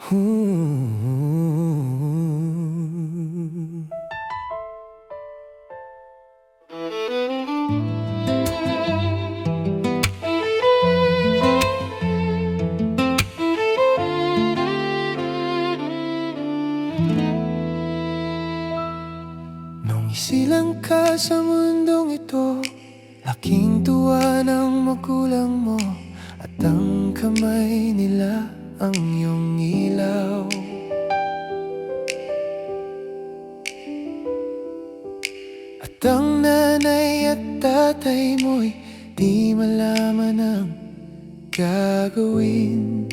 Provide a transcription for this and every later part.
Nung isilang ka sa mundong ito, laking tuwa ng magulang mo, at ang kamay nila ang iyong ilaw. At ang nanay at tatay mo'y di malaman ang gagawin.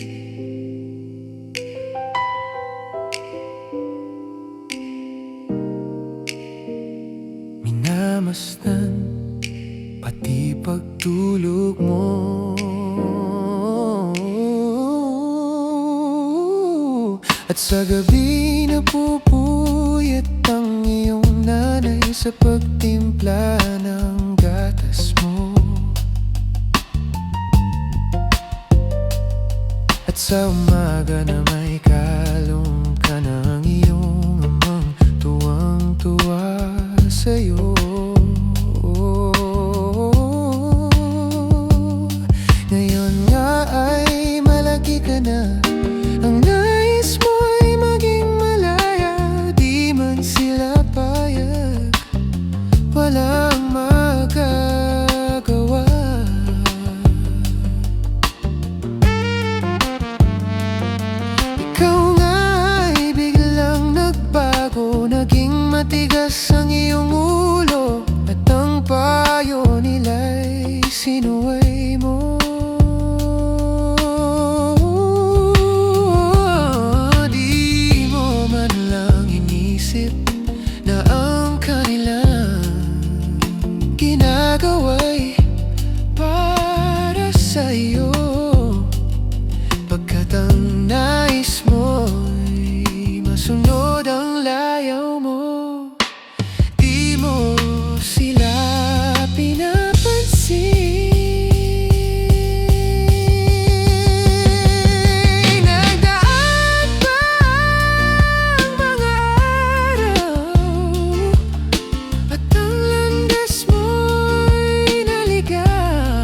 Minamasdan pati pagtulog mo, at sa gabi napupuyat ang iyong nanay sa pagtimpla ng gatas mo. At sa umaga na may kalong ka ng iyong amang tuwang-tuwa sa'yo. Ngayon nga ay malaki ka na, ang nais mo'y maging malaya. Di man sila payag, walang magagawa. Ikaw nga ay biglang nagbago, naging matigas ang iyong ulo, at ang payo nila'y sinuway mo. Di mo man lang inisip na ang kanilang ginagawa'y para sa'yo, pagkat ang nais mo'y masunod ang layaw mo. Di mo sila pinapansin. Nagdaan pa ang mga araw, at ang landas mo'y naligaw.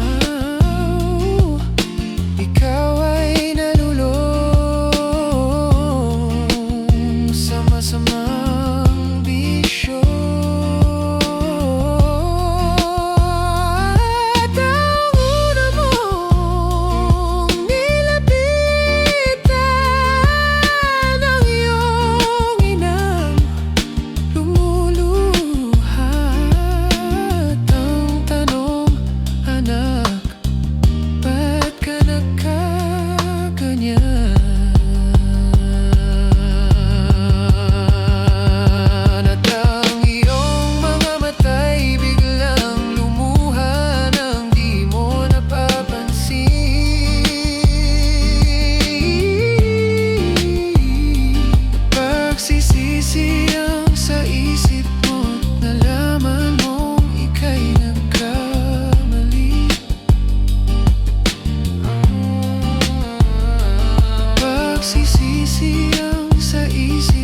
Ikaw ay nalulong sa masamang bisyo, at ang una mong nilapitan ang iyong inang lumuluha. At ang tanong, anak, ba't ka nagkaganyan? At ang iyong mga mata'y biglang lumuha nang di mo napapansin. Pagsisisi ang sa isip mo't nalaman mong ika'y nagkamali. Pagsisisi ang sa isip